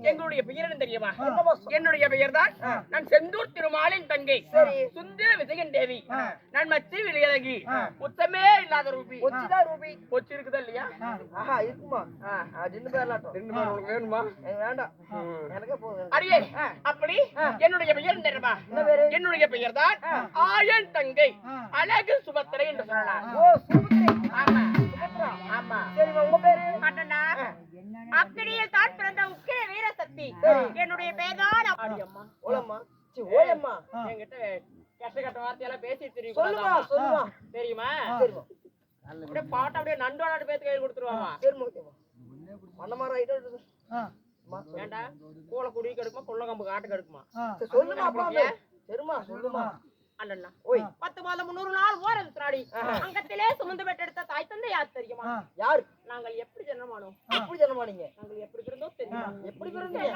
எங்களுடைய பெயர் என்ன தெரியுமா? என்னுடைய பெயர் தான் நான் செந்தூர் திருமாலின் தங்கை சுந்தர விஜயன் தேவி. நான் மச்சி விளையழகி உத்தமே இல்லாத ரூபி. கொச்சி இருக்குதா இல்லையா? இருக்குமா? வேணுமா? வேண்டாம், எனக்கே போதும். அடியே அப்படி என்னுடைய பெயர் என்ன தெரியுமா? என்னுடைய பெயர் தான் ஆயன் தங்கை அழகு சுபத்திரை என்று சொல்லலாம். ஓ, சுபத்திரை. ஆமா ஆமா. சரிமா, உங்க பேரு? அண்ணா அக்கடியில் தான் பிறந்த உக்கிர வீர சக்தி. என்னுடைய பேர் தான் அடியம்மா. ஓலம்மா. ஓயம்மா. என்கிட்ட கஷ்ட வார்த்தையெல்லாம் பேசி தெரியும். சொல்லுமா, சொல்லுமா. தெரியுமா? சரிமா. அப்படியே பாட்டு அப்படியே நண்டோட பேத்து கையில் கொடுத்துருவாமா. சரிமா, ஓகேமா. மண்ணமாரா ஐட்டம். ஏண்டா கூளை குடி கெடுக்குமா கொள்ள கம்பு காட்டு கெடுக்குமா? சொல்லுமா அப்பா. சரிமா, சொல்லுமா. அண்ணா ஓய் 10 மாதம் 300 நாள் ஓரது திராடி அங்கத்திலே சுமந்து பெற்றெடுத்த தாய் தந்தை யார் தெரியுமா? யார்? நாங்கள் எப்படி ஜென்மமானோம்? எப்படி ஜென்மமானீங்க? நாங்கள் எப்படி பிறந்தோம் தெரியுமா? எப்படி பிறந்தீங்க?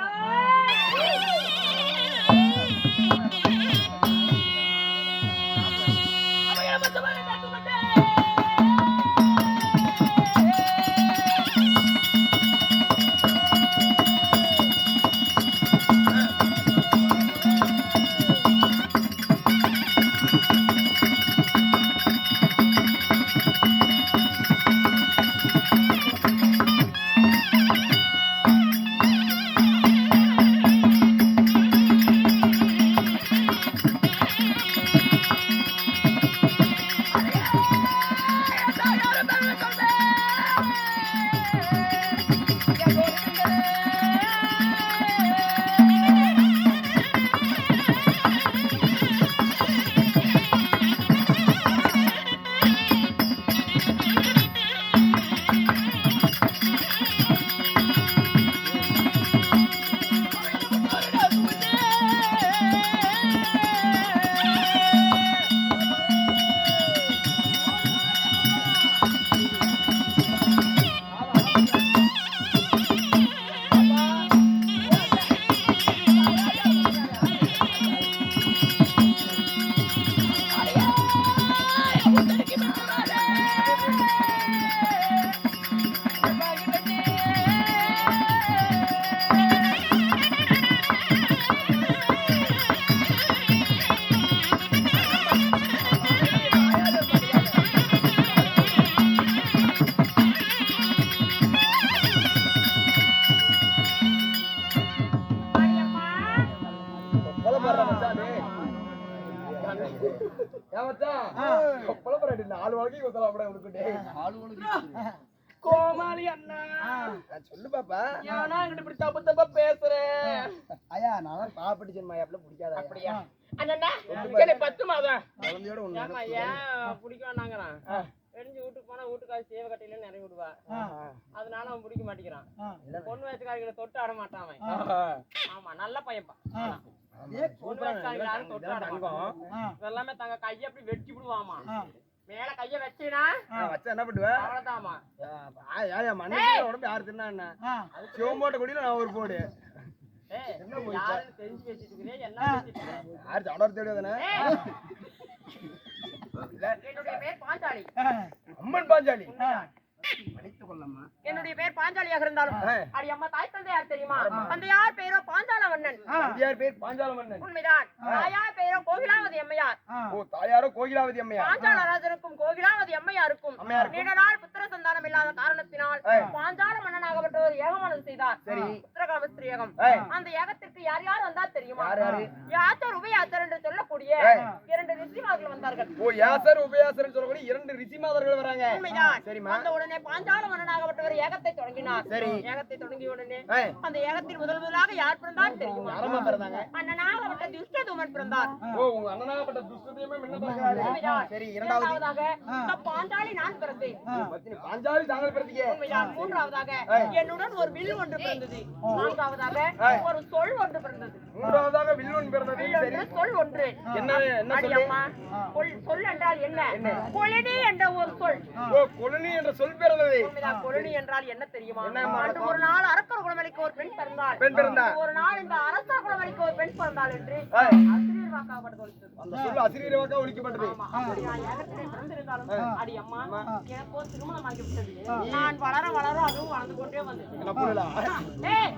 கோமாளி அண்ணா சொல்லு பாப்பா. ஏன்னா என்கிட்ட இப்படி தப்பு தப்பா பேசுறேன். ஐயா, நான் பாப்பட்டு ஜென்மா அப்படி பிடிக்காத. அப்படியா அண்ணா? எனக்கு 10 மாதம் ஏமா ஏன் பிடிக்க வேணாங்கிறான். தெரிஞ்சு வீட்டுக்கு போனா வீட்டுக்காரி சேவை கட்டையில நிறைய விடுவா. அதனால அவன் பிடிக்க மாட்டேங்கிறான். பொண்ணு வயசுக்காரிகளை தொட்டு ஆட மாட்டான் அவன். ஆமா, நல்ல பையன்பா. பொண்ணு வயசுக்காரிகளை யாரும் தொட்டு ஆட மாட்டான். இதெல்லாமே தங்க கையை அப்படி வெட்டி விடுவாமா. மேல கைய வச்சினா வச்சா என்ன பண்ணுவ? அவ்வளவுதாமா. உடம்பு யாரு தின்னா சிவம்போட்ட குடியில நான் ஒரு போடு. யாருன்னு தெரிஞ்சு வச்சுட்டு இருக்கிறேன். என்ன யாரு சடர் தேடுவதானே? என்னுடைய பேர் பாஞ்சாலி. அம்மன் பாஞ்சாலி. என்னுடைய பேர் பாஞ்சாலியாக இருந்தாலும் அடி அம்மா தாய் தந்தை யார் தெரியுமா? தந்தையார் பேரோ பாஞ்சால மன்னன். தந்தையார் பேர் பாஞ்சால மன்னன். உண்மைதான். தாயார் பேரோ கோகிலாவதி அம்மையார். ஓ, தாயாரோ கோகிலாவதி அம்மையார். பாஞ்சால ராஜனுக்கும் கோகிலாவதி அம்மையாருக்கும் நீண்ட நாள் புத்திர சந்தானம் இல்லாத காரணத்தினால் பாஞ்சால மன்னனாகப்பட்டவர் ஏகமானது செய்தார். புத்திரகாமஸ்திரி ஏகம். அந்த ஏகத்திற்கு யார் யார் வந்தா தெரியுமா? யாத்தர் உபயாத்தர் என்று சொல்லக்கூடிய 2 ரிஷிமார்கள் வந்தார்கள். ஓ, யாசர் உபயாசர் சொல்லக்கூடிய 2 ரிஷிமார்கள் வராங்க. உண்மைதான். அந்த உடனே பாஞ்சால மன்னனாகப்பட்டவர் ஏகத்தை தொடங்கினார். ஏகத்தை தொடங்கிய உடனே அந்த ஏகத்தில் முதலாக யார் பிறந்தார் தெரியுமா? யாரமா பிறந்தாங்க? அண்ணனாகப்பட்ட துஷ்டதூமன் பிறந்தார். ஓ, உங்க அண்ணனாகப்பட்ட துஷ்டதூமன் என்ன பிறந்தாரு? சரி, இரண்டாவதாக பாஞ்சாலி நான் பிறந்தேன். பாஞ்சாலி தாங்கள் பிறந்தீங்க. உண்மைதான். மூன்றாவதாக என்னுடன் ஒரு வில் ஒன்று பிறந்தது. நான்காவதாக ஒரு சொல் ஒன்று பிறந்தது. மூன்றாவதாக வில் ஒன்று பிறந்தது. சொல் ஒன்று. என்ன என்ன சொல் என்றால் என்ன? கொலனி என்ற ஒரு சொல். ஓ, கொலனி என்ற சொல் பிறந்தது. உண்மைதான். கொலனி என்றால் என்ன தெரியுமா? ஒரு நாள் அரக்கர் குலமணிக்கு ஒரு பெண் பிறந்தாள். பெண் பிறந்தாள். ஒரு நாள் இந்த அரசர் குலமணிக்கு ஒரு பெண் பிறந்தாள் என்று அசிரியர் வாக்காகப்பட்டது ஒழித்தது. அந்த சொல்லு அசிரியர் வாக்கா ஒழிக்கப்பட்டது. ஆமா. அப்படி நான் ஏகத்திலே பிறந்திருந்தாலும் அடி அம்மா எனக்கோ திருமணம் ஆகிவிட்டது. நான் வளர வளர அதுவும் வளர்ந்து கொண்டே வந்தது. என்ன புரியல? ஏய்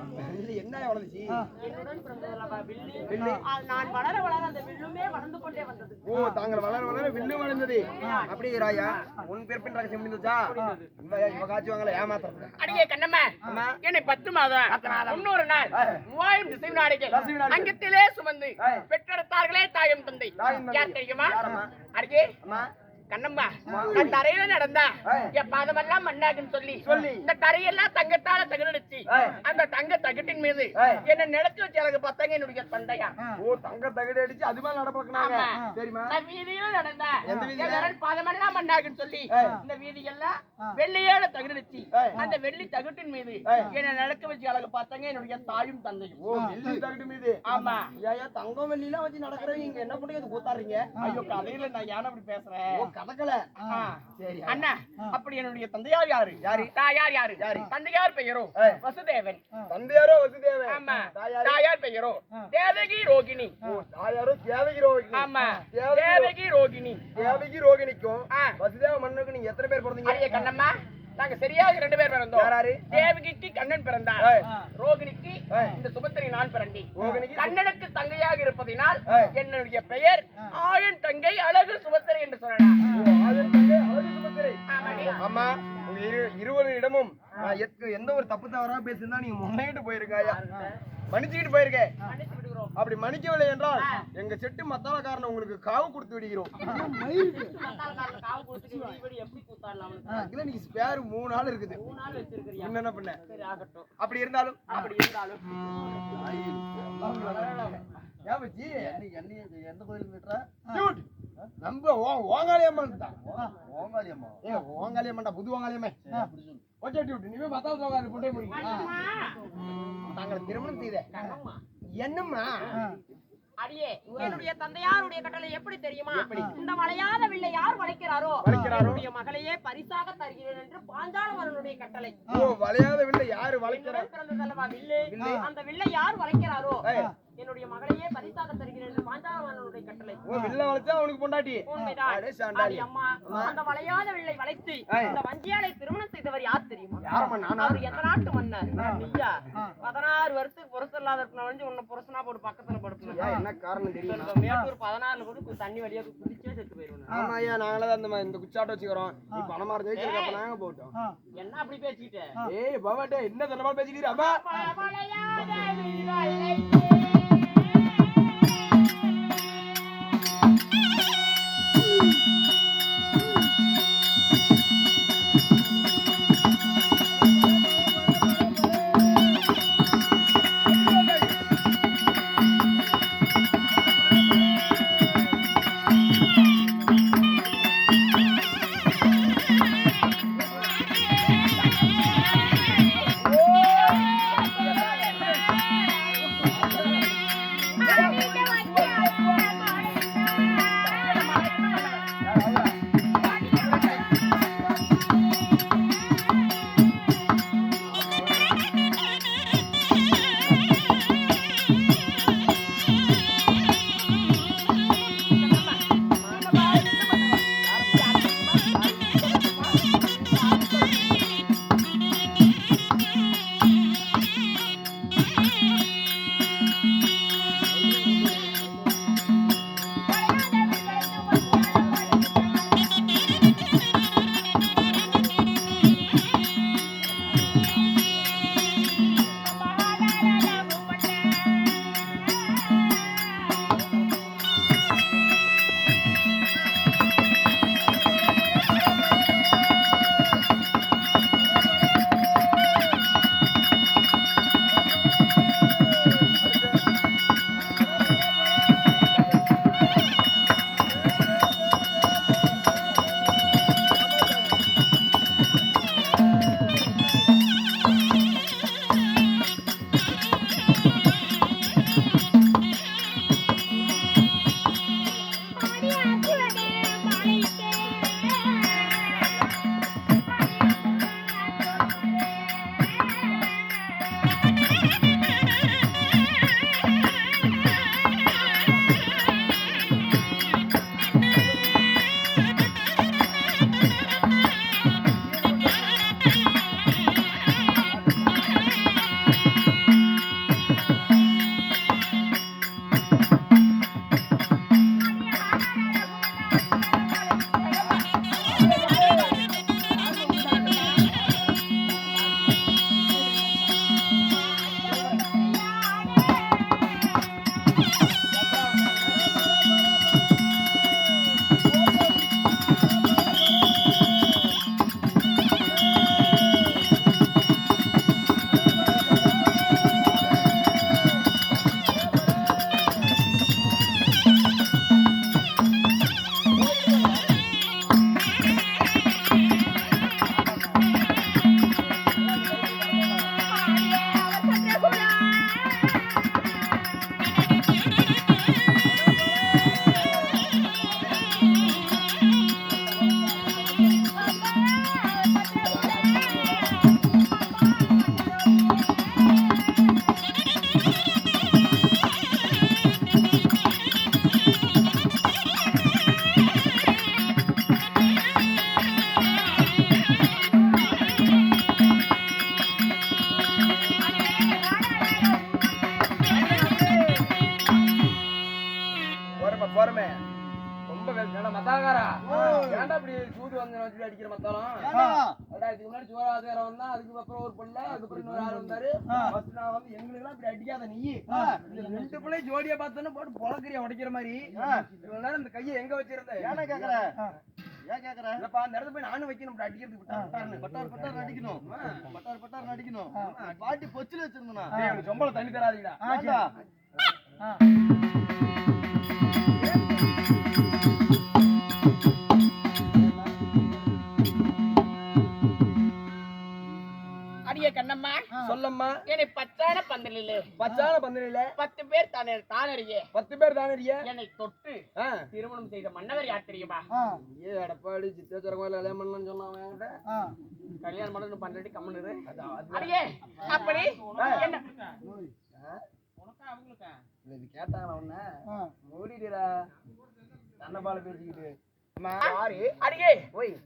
என்ன வளர்ந்துச்சு? என்னுடன் பிறந்ததல்லவா வில்லு. நான் வளர வளர அந்த வில்லுமே வளர்ந்து கொண்டே வந்தது. ஓ தாங்கள் வளர வளர வில்லு வளர்ந்தது. அப்படி ராயா உன் பிறப்பின் ரகசியம் முடிந்துச்சா? இவ காட்சி வாங்கல ஏமாத்துறது. அடியே கண்ணம்மா என்னை 10 மாதம் 90 நாள் 3000 திசை நாடுகள் அங்கத்திலே சுமந்து பெற்றெடுத்தார்களே தாயும் தந்தை. யார் தெரியுமா? அடியே கண்ணம்மா நான் தரையில நடந்தா என் பாதமெல்லாம் மண்ணாகுன்னு சொல்லி இந்த தரையெல்லாம் தங்கத்தால தகடடிச்சு அந்த தங்க தகட்டின் மீது என்ன நிலத்து வச்சு எனக்கு பார்த்தாங்க என்னுடைய தந்தையா. ஓ தங்க தகடு அடிச்சு அது மேல நடப்பாங்க. சரிமா நான் வீதியில நடந்தா என் பாதமெல்லாம் மண்ணாகுன்னு சொல்லி இந்த வீதியெல்லாம் வெள்ளியால தகடடிச்சு அந்த வெள்ளி தகட்டின் மீது என்ன நிலக்க வச்சு அழகு பார்த்தாங்க என்னுடைய தாயும் தந்தையும். ஓ வெள்ளி தகட்டு மீது. ஆமா. ஏயா தங்கம் வெள்ளிலாம் வச்சு நடக்கிறவங்க இங்க என்ன பண்ணி அது கூத்தாடுறீங்க? ஐயோ கதையில நான் ஏன் அப்படி பேசுறேன்? கதக்கல. சரி அண்ணா அப்படி என்னுடைய தந்தையார் யாரு? தாயார் யாரு? தந்தையார் பெயரோ வசுதேவன். தந்தையாரோ வசுதேவன். ஆமா. தாயார் பெயரோ தேவகி ரோகிணி. தாயாரோ தேவகி ரோகிணி. ஆமா. தேவகி ரோகிணி. தேவகி ரோகிணிக்கும் வசுதேவ மன்னனுக்கு நீங்க எத்தனை பேர் பிறந்தீங்க? அரிய கண்ணம்மா நாங்க சரியாக 2 பேர் பிறந்தோம். யாராரு? தேவகிக்கு கண்ணன் பிறந்தார். ரோகிணிக்கு இந்த சுபத்திரி நான் பிறந்தேன். கண்ணனுக்கு தங்கையாக இருப்பதினால் என்னுடைய பெயர் ஆயன் தங்கை அழகு சுபத்திரி என்று சொல்லலாம். ஆமா உங்க இருவரிடமும் எந்த ஒரு தப்பு தவறா பேசியிருந்தா நீங்க முன்னிட்டு போயிருக்காயா மன்னிச்சுக்கிட்டு போயிருக்க. அப்படி மன்னிக்கவில்லை என்றால் எங்க செட்டு மத்தாலக்காரனை உங்களுக்கு காவு கொடுத்து விடுகிறோம். நீங்க ஸ்பேர் 3 நாள் இருக்குது. என்ன பண்ண அப்படி இருந்தாலும் எந்த கோயிலுக்கு விட்டுற நம்ம ஓங்காளியம்மன் தான். ஓங்காளியம்மன்டா புது ஓங்காளியம்மே. ஓகே டியூட்டி நீவே மத்தால போட்டே முடியும். தாங்கள் திருமணம் செய்த என்னம்மா அடியே என்னுடைய தந்தையாருடைய கட்டளை எப்படி தெரியுமா? இந்த வளையாத வில்லை யார் வளைக்கிறாரோ என்னுடைய மகளையே பரிசாக தருகிறேன் என்று பாஞ்சாலவரனுடைய கட்டளை. ஓ வளையாத வில்லை யாரு வளைக்கிறார்? பிறந்ததல்லவா வில்லு. அந்த வில்லை யார் வளைக்கிறாரோ என்னுடைய மகளையே பரிசாக தருகிறேன் என்று பாஞ்சாலவரனுடைய கட்டளை. ஓ வில்லை வளைச்சா அவனுக்கு பொண்டாட்டி. அம்மா அந்த வளையாத வில்லை வளைத்து இந்த வஞ்சியாலை திருமணம் செய்தவர் யார் தெரியுமா? யாரம்மா? நானா? அவர் எந்த நாட்டு மன்னர்? நீயா? 16 வருஷத்துக்கு புருஷன் இல்லாத இருக்கணும் உன்னை புருஷனா போட்டு பக்கத்துல படுக்கணும். என்ன காரணம் தெரியும்? மேட்டூர் 14 போட்டு தண்ணி வழியா குடிச்சே செத்து போயிருவோம். ஆமா ஐயா நாங்களே தான் இந்த குச்சாட்ட வச்சுக்கிறோம். நீ பணமா ஜெயிக்கிறப்ப நாங்க போட்டோம். என்ன அப்படி பேசிட்ட? ஏய் பாபாட்டே என்ன தன்னமா பேசிக்கிறீ? அம்மா ஏண்டா மத்தாகாரா ஏண்டா இப்படி சூது வந்து வச்சு அடிக்கிற மத்தாலும் இதுக்கு முன்னாடி சோழாதாரம் வந்தா அதுக்கப்புறம் ஒரு பொண்ணு அதுக்கப்புறம் இன்னொரு ஆள் வந்தாரு ஃபர்ஸ்ட் நான் வந்து எங்களுக்கு எல்லாம் இப்படி அடிக்காத நீ இந்த ரெண்டு பிள்ளை ஜோடியா பார்த்தோன்னு போட்டு பொழக்கிறியா உடைக்கிற மாதிரி இவ்வளவு நேரம் இந்த கையை எங்க வச்சிருந்த ஏன்னா கேக்குற ஏன் கேக்குற இல்லப்பா அந்த இடத்துல போய் நானும் வைக்கணும் அடிக்கிறதுக்கு பட்டார் அடிக்கணும் பட்டார் அடிக்கணும் பாட்டி பொச்சில வச்சிருந்தா சொம்பளம் தண்ணி தராதீங்கடா அடியே கண்ணம்மா சொல்லம்மா என்னை பச்சான பந்தலில் 10 பேர் தானறிய 10 பேர் தானறிய என்னை தொட்டு திருமணம் செய்த மன்னவர் யார் தெரியுமா? ஏ எடப்பாடி சித்தேஸ்வர கோயில் கல்யாணம் பண்ணலாம்னு சொன்னாங்க கல்யாணம் பண்ணணும் பண்றடி கம்மனு அடியே அப்படி என்ன உனக்கா அவங்களுக்கா இது கேட்டாங்க உன்ன ஓடிடுடா தன்னபால பேசிக்கிட்டு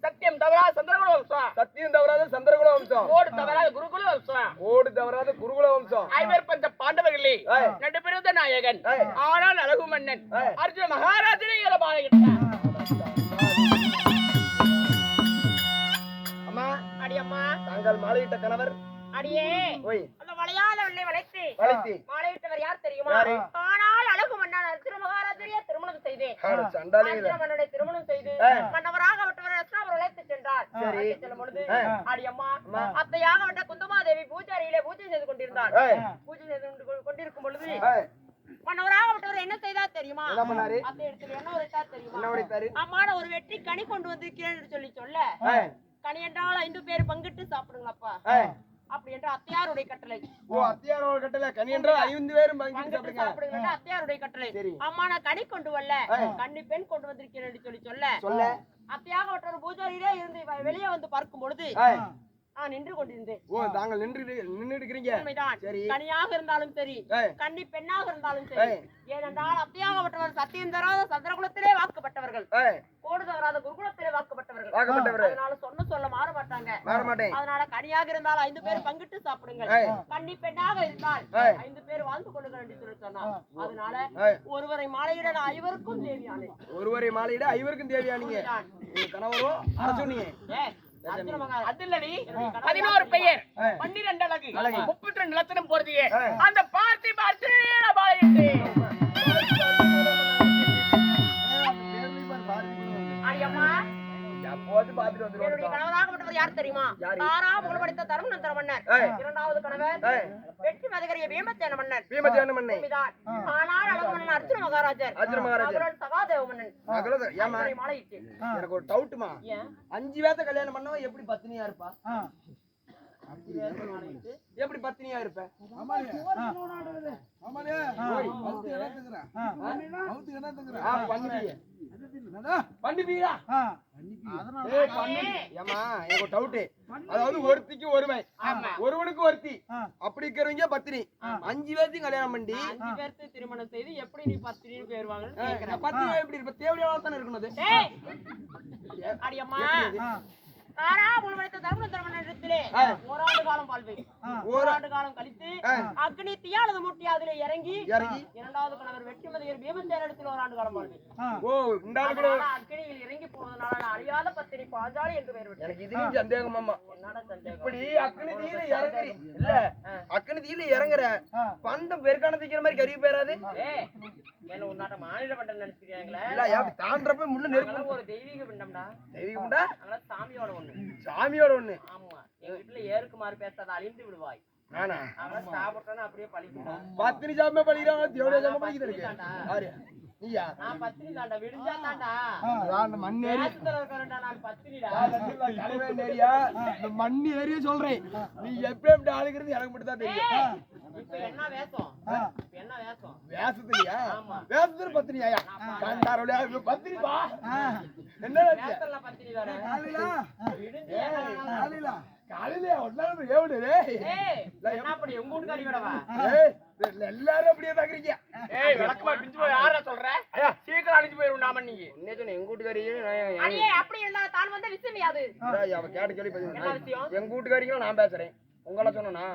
சத்தியம் தவறாத சந்திரகுல வம்சம் சத்தியம் தவறாத சந்திரகுல வம்சம் ஓடு தவறாத குருகுல வம்சம் ஓடு தவறாத குருகுல வம்சம் ஐவர் பஞ்ச பாண்டவர்களே நடுபிறந்த நாயகன் ஆனால் அழகு மன்னன் அர்ஜுன மகாராஜனை அம்மா அடியம்மா தாங்கள் மாலையிட்ட கணவர் அடியே அந்த மலையாள வெள்ளை வளைத்து மாலையிட்டவர் யார் தெரியுமா? யாரு? ஆனால் அழகு மன்னன் அர்ஜுன மகாராஜனையே திருமணம் செய்தேன் சண்டாலிகள மன்னனை திருமணம் செய்து மன்னவராக விட்டவர் அவர் உழைத்து சென்றார். செல்லும் பொழுது அடியம்மா அத்தையாக விட்ட குந்தமாதேவி பூஜாரியிலே பூஜை செய்து கொண்டிருந்தார். பூஜை செய்து கொண்டிருக்கும் பொழுது மன்னவராக விட்டவர் என்ன செய்தார் தெரியுமா? அத்தை இடத்துல என்ன உரைத்தார் தெரியுமா? அம்மான ஒரு வெற்றி கனி கொண்டு வந்திருக்கிறேன் என்று சொல்ல கனி என்றால் 5 பேர் பங்கிட்டு சாப்பிடுங்களப்பா அப்படி என்று அத்தையாருடைய கட்டளை. அத்தையாரோட கட்டளை கனி என்றால் 5 பேரும் பங்கிட்டு சாப்பிடுங்க அத்தையாருடைய கட்டளை. அம்மா நான் கனி கொண்டு வரல கன்னி பெண் கொண்டு வந்திருக்கிறேன் என்று சொல்ல அத்தையாக விட்ட பூஜாரியிலே இருந்து வெளியே வந்து பார்க்கும் பொழுது நின்று கொண்டிருந்தேன். தாங்கள் நின்று இருக்கிறீங்க. கனியாக இருந்தாலும் சரி கன்னி பெண்ணாக இருந்தாலும் சரி ஏனென்றால் அத்தையாகப்பட்டவர் சத்தியம் தராத சந்திரகுலத்திலே வாக்கப்பட்டவர்கள் கோடு தவறாத குருகுலத்திலே வாக்கப்பட்டவர்கள் அதனால சொல்ல மாற மாட்டாங்க. அதனால கனியாக இருந்தால் 5 பேர் பங்கிட்டு சாப்பிடுங்கள் கன்னி பெண்ணாக இருந்தால் 5 பேர் வாழ்ந்து கொள்ளுங்கள் என்று சொல்லி சொன்னார். அதனால ஒருவரை மாலையிட ஐவருக்கும் தேவியானே ஒருவரை மாலையிட ஐவருக்கும் தேவியானீங்க கணவரோ சொன்னீங்க 11 பெயர் 12 அழகு 32 லட்சணம் போறதே அந்த பார்த்து அடியம்மா என்னுடைய கணவராகப்பட்டவர் யார் தெரியுமா? தாராபுரம் படித்த தருமநந்தர மன்னர். இரண்டாவது கணவர் வெற்றி மதகரிய பீமசேன மன்னர். ஆனால் அழகு மன்னன் அர்ஜுன மகாராஜர் அவரோட சகாதேவ மன்னன். எனக்கு ஒரு டவுட்மா 5 பேத்த கல்யாணம் பண்ணவன் எப்படி பத்தினியா இருப்பா? எப்படி பத்தினியா இருப்ப? அதாவது ஒருத்திக்கு ஒருவன் ஒருவனுக்கு ஒருத்தி அப்படி இருக்கிறவங்க பத்தினி 5 பேர்த்தையும் கல்யாணம் பண்ணி 5 பேர்த்து திருமணம் செய்து எப்படி நீ பத்தினின்னு பேர் வாங்கன்னு பத்தினி எப்படி இருப்ப? தேவையான தானே இருக்கணும். அடியம்மா தாராபுரம் படித்த தருமநந்தர மன்னரிடத்திலே ஓராண்டு காலம் வாழ்வேன். ஓராண்டு காலம் கழித்து அக்னி தீயானது மூட்டி அதிலே இறங்கி இரண்டாவது கணவர் வெற்றி மதியர் பீமசேனிடத்தில் ஓராண்டு காலம் வாழ்வேன். அக்னியில் இறங்கி போனதுனால அழியாத பத்தினி பாஞ்சாலி என்று பெயர் விட்டேன். எனக்கு இதுவும் சந்தேகம் அம்மா. இப்படி அக்னி தீயில இறங்குறீ இல்ல அக்னி தீயில இறங்குற பந்தம் பெருக்கான தீக்கிற மாதிரி கருவி போயிடாது. என்ன ஒரு நாட்ட மாநில பண்டம் நினைச்சுக்கிறீங்களா? இல்ல தாண்டறப்ப முள்ள நெருப்பு ஒரு தெய்வீக பிண்டம்டா. தெய்வீக பிண்டா? அதனால சாமியோட ஒண்ணு. ஆமா எங்க வீட்டுல ஏறுக்குமாறு பேசாத அழிந்து விடுவாய். நானா அவன் சாப்பிட்டோன்னா அப்படியே பழிக்கும். பத்தினி சாமி பழிக்கிறாங்க தேவடைய சாமி பழிக்கிறாங்க. யாரு நீயா? நான் பத்தினி தாண்டா விடுஞ்சா தாண்டா. நான் மண் ஏறி இருக்கறேன்டா நான் பத்தினிடா. தலைவன் ஏரியா இந்த மண் ஏரியா சொல்றேன். நீ எப்படி ஆளுகிறது எனக்கு மட்டும் தான் தெரியும். இப்ப என்ன வேஷம்? வேஷத்துலயா? வேஷத்துல பத்தினியா? காண்டாரோல பத்தினி பா. என்ன வேஷத்துல பத்தினி வேற. காலையில ஒண்ணாவது ஏவுடு டேய். என்ன அப்படி உங்க ஊர்காரி விடவா? எல்லாரும் அப்படியே தாக்குறீங்க. விளக்கமா பிஞ்சு போய் யாரா சொல்ற? சீக்கிரம் அழிஞ்சு போயிரும் நாம நீங்க. என்ன சொன்ன எங்க வீட்டுக்காரியே அடியே அப்படி இருந்தா தான் வந்த விஷயம் யாது? அவ கேட்டு கேள்வி எங்க வீட்டுக்காரிங்க நான் பேசுறேன். உங்கள சொன்னா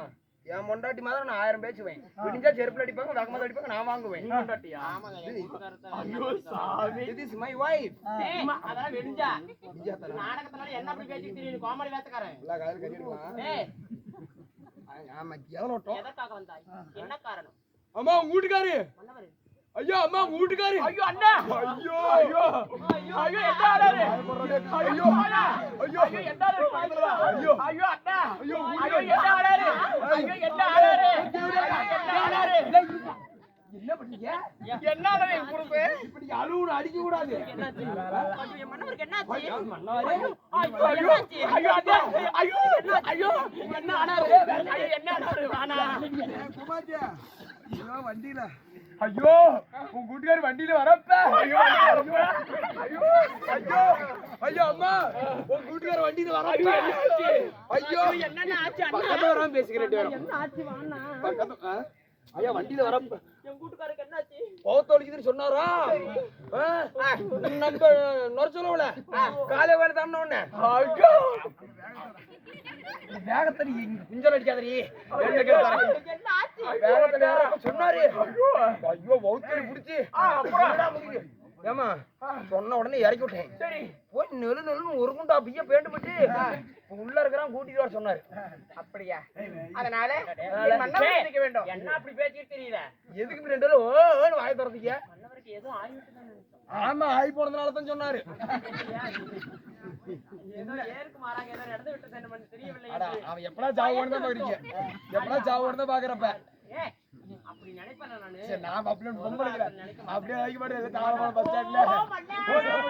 என் பொண்டாட்டி மாதிரி நான் 1000 பேசுவேன். விடிஞ்சா செருப்புல அடிப்பாங்க, வேகமா அடிப்பாங்க, நான் வாங்குவேன். பொண்டாட்டியா? ஆமாங்க என் வீட்டுக்காரர் ஐயோ சாமி. This is my wife. அதெல்லாம் வெடிஞ்சா நாடகத்தினால என்ன அப்படி பேசிட்டு தெரியும் கோமாளி வேத்தக்காரன் எல்லாம் காதுல கட்டிடுவான். ஏய் ஆமா எவனோட்டம்? எதற்காக வந்தாய் என்ன காரணம் அம்மா உங்க வீட்டுக்காரு. மன்னவரே ஐயோ அம்மா உங்க வீட்டுக்காரு. ஐயோ அண்ணா. ஐயோ ஐயோ ஐயோ என்ன ஆடாரு? ஐயோ ஐயோ ஐயோ என்ன ஆடாரு? ஐயோ ஐயோ அண்ணா. ஐயோ ஐயோ என்ன ஆடாரு? ஐயோ என்ன ஆடாரு? என்ன ஆடாரு? என்ன பண்ணீங்க? என்ன ஆடாரு என் குறுப்பு? இப்படி அழுவுன அடிக்க கூடாது. என்னாச்சு ஐயோ என் மன்னவருக்கு என்னாச்சு மன்னவரே. ஐயோ ஐயோ அண்ணா. ஐயோ ஐயோ என்ன ஆடாரு? ஐயோ என்ன ஆடாரு? வானா. குமாரியா ஐயோ வண்டியில ஐயோ உங்க வீட்டுக்காரர் வண்டியில வரப்ப ஐயோ ஐயோ ஐயோ ஐயோ ஐயோ அம்மா உங்க வீட்டுக்காரர் வண்டியில வரப்ப ஐயோ என்னென்ன ஆச்சு அண்ணா பக்கத்துல வராம பேசிக்கிறேன் என்ன ஆச்சு வாண்ணா பக்கத்துல ஐயா வண்டியில வரப்ப என் கூட்டுக்காரருக்கு என்னாச்சு பௌத்தோலிக்குதுன்னு சொன்னாரா நம்ம நொறச்சலவுல காலை வேலை தானே ஒண்ணு ஐயோ வேகத்தடி குஞ்சல் அடிக்காதடி என்ன கேட்டாரு என்ன ஆச்சு வேகத்துல யாரோ சொன்னாரு ஐயோ பௌத்தோலி புடிச்சு ஏமா சொன்ன உடனே இறக்கி விட்டேன் சரி போய் நெலு நெலுன்னு ஒரு குண்டா பிய்ய பேண்டு விட்டு உள்ள இருக்கிறான் கூட்டிட்டு வர சொன்னாரு அப்படியா அதனால என் மன்னவருக்கு இருக்க வேண்டும் என்ன அப்படி பேசிட்டு தெரியல எதுக்கு ரெண்டு பேரும் ஓன்னு வாய திறந்தீங்க மன்னவருக்கு ஏதோ ஆயிட்டு தான் ஆமா ஆகி போனதுனால தான் சொன்னாரு ஏதோ ஏருக்கு மாறாங்க ஏதோ நடந்து விட்டு என்ன பண்ண தெரியவில்லை அடா, அவன் எப்படா சாவோன்னு தான் பாக்குறீங்க எப்படா சாவோன்னு தான் பாக்குறப்ப ஏய் அப்படி நினைப்பேன் நானு சரி நான் அப்படியே பொம்பளை அப்படியே ஆகி மாட்டேன் தாராளமான பஸ் ஸ்டாண்ட்ல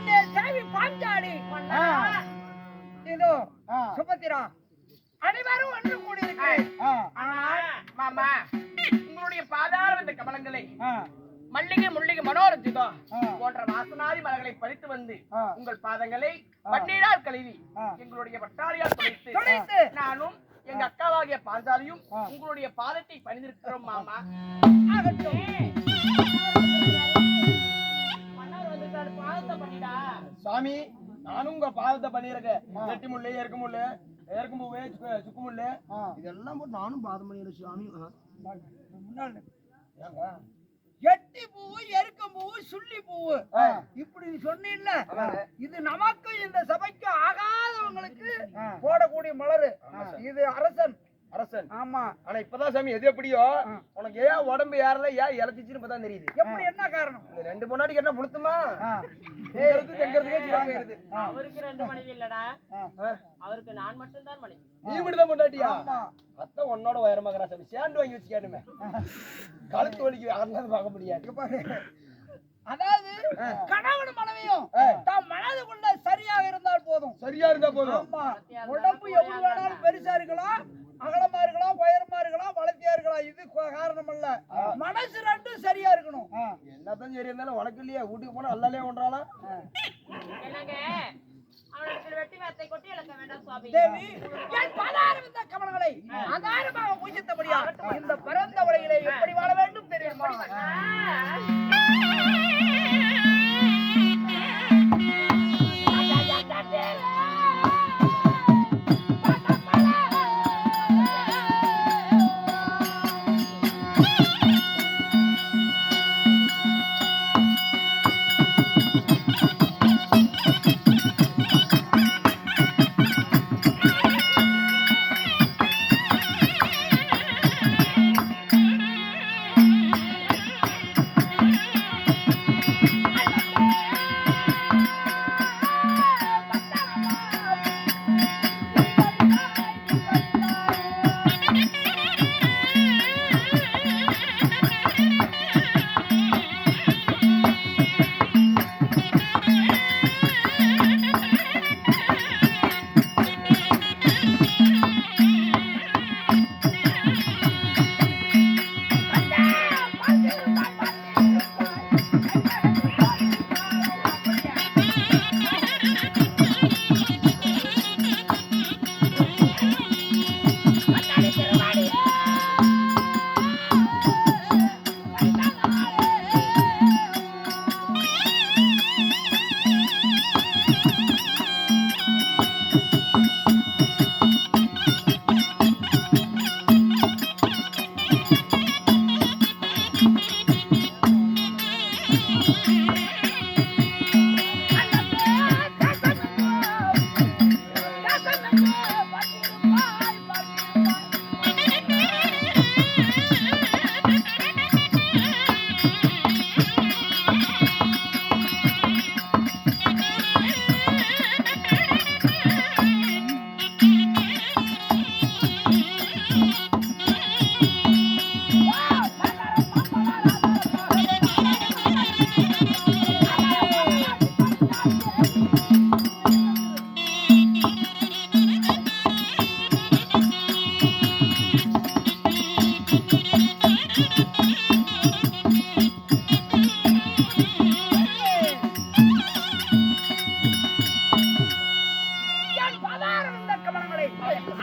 கண்ணே தேவி பாஞ்சாலி இதோ சுபத்திரா அனைவரும் ஒன்று கூடியிருக்கிறேன். மாமா உங்களுடைய பாதார இந்த கமலங்களை மல்லிகை முள்ளிகை மனோரஞ்சிதம் போன்ற வாசனாரி மலர்களை பறித்து வந்து உங்கள் பாதங்களை பன்னீரால் கழுவி எங்களுடைய வட்டாரியால் துடைத்து நானும் எங்க அக்காவாகிய பாஞ்சாலியும் உங்களுடைய பாதத்தை பணிந்திருக்கிறோம் மாமா. பாதத்தை பண்ணிடா சாமி, நானும் உங்க பாதத்தை பண்ணிருக்கேன். செட்டி முள்ளு, எருக்கு முள்ளு, எருக்கு பூவே, சுக்கு முள்ளு இதெல்லாம் போட்டு நானும் பாதம் பண்ணிடுறேன் சாமி. எட்டி பூவு, எருக்கம் பூவு, சுள்ளி பூவு இப்படி சொன்னீல்ல, இது நமக்கு இந்த சபைக்கு ஆகாதவங்களுக்கு போடக்கூடிய மலரு. இது அரசன். ஆமா. ஆனா இப்பதான் சாமி எது எப்படியோ உனக்கு ஏன் உடம்பு ஏறல, ஏன் இழச்சிச்சுன்னு இப்பதான் தெரியுது. எப்படி, என்ன காரணம்? இந்த ரெண்டு பொண்டாட்டிக்கு என்ன முழுத்துமா அவருக்கு 2 மனைவி இல்லடா, அவருக்கு நான் மட்டும் தான் மனைவி. நீ மட்டும் பொண்டாட்டியா? அத்தை உன்னோட உயரமாகறா சாமி. சேண்டு வாங்கி வச்சுக்கானுமே, கழுத்து வலிக்கு அதனால பார்க்க முடியாது. அதாவது கணவன் மனைவியும் தாம் மனதுக்குள்ள சரியாக இருந்தால் போதும். சரியா இருந்தா போதும். ஆமா. உடம்பு எவ்வளவு வேணாலும் பெருசா இருக்கலாம், அகலமா இருக்கலாம், உயரமா இருக்கலாம், வளர்த்தியா இருக்கலாம், இது காரணம் அல்ல. மனசு ரெண்டும் சரியா இருக்கணும். என்னதான் சரி இருந்தாலும் உனக்கு இல்லையா, வீட்டுக்கு போனா நல்லாலே ஒன்றாலாம். என்னங்க அவனுக்கு வெட்டி வார்த்தை கொட்டி இழக்க வேண்டாம் சுவாமி. தேவி, என் பதாரவிந்த கமலங்களை ஆதாரமாக பூஜித்தபடியா இந்த பிறந்த உலகிலே எப்படி வாழ வேண்டும் தெரியுமா?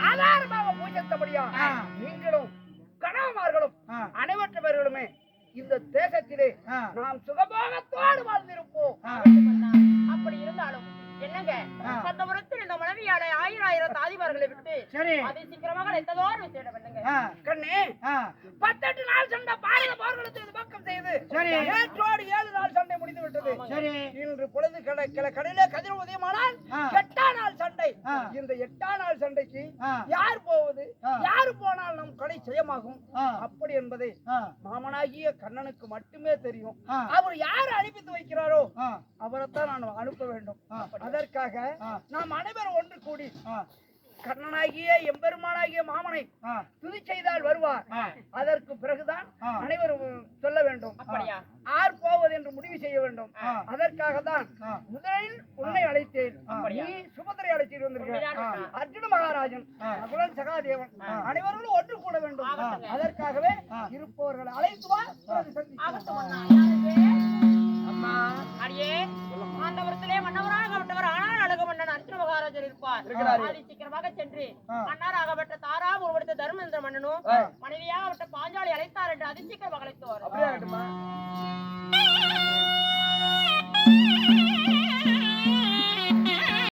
ஆதாரமாக பூஜித்தபடியா நீங்களும் கணவன்மார்களும் அனைவற்ற பேர்களுமே இந்த தேசத்திலே நாம் சுகபோகத்தோடு வாழ்ந்திருப்போம். அப்படி இருந்தாலும் என்னங்க அந்த முறத்தில் இந்த மனைவியால 1000 தாதிமார்களை விட்டு அதை சீக்கிரமாக எத்ததோடு விசேடம் என்னங்க கண்ணே 18 நாள் சண்டை பாரத போர்களுக்கு பக்கம் செய்து நேற்றோடு 7 நாள் சண்டை முடிந்து விட்டது. இன்று பொழுது கடையில கதிர் உதயமானால் 8ஆம் நாள் சண்டை. இந்த 8ஆம் நாள் சண்டைக்கு யார் போவது, யாரு போனால் நம் கடை ஜெயமாகும் அப்படி என்பதை மாமனாகிய கண்ணனுக்கு மட்டுமே தெரியும். அவர் யார் அனுப்பித்து வைக்கிறாரோ அவரைத்தான் நான் அனுப்ப வேண்டும். அதற்காக நாம் அனைவரும் ஒன்று கூடி கண்ணனாகிய எம்பெருமானாகிய மாமனை துதி செய்தால் வருவார். அதற்கு பிறகுதான் அனைவரும் சொல்ல வேண்டும். ஆர் போவது என்று முடிவு செய்ய வேண்டும். அதற்காக தான் முதலில் உன்னை அழைத்தேன். நீ சுபத்திரை அழைச்சிட்டு வந்திருக்க. அர்ஜுன மகாராஜன், நகுலன், சகாதேவன் அனைவரும் ஒன்று கூட வேண்டும். அதற்காகவே இருப்பவர்கள் அழைத்து வா. அம்மா அடியே மாண்டவரத்திலே மன்னவராகப்பட்டவர் ஆனால் அழகு மன்னன் அர்ஜுன மகாராஜர் இருப்பார். ஆதி சீக்கிரமாக சென்று மன்னராகப்பட்ட தாரா உருவெடுத்த தர்மேந்திர மன்னனும் மனைவியாகப்பட்ட பாஞ்சாலி அழைத்தார் என்று அதிசீக்கிரமாக அழைத்தோர்.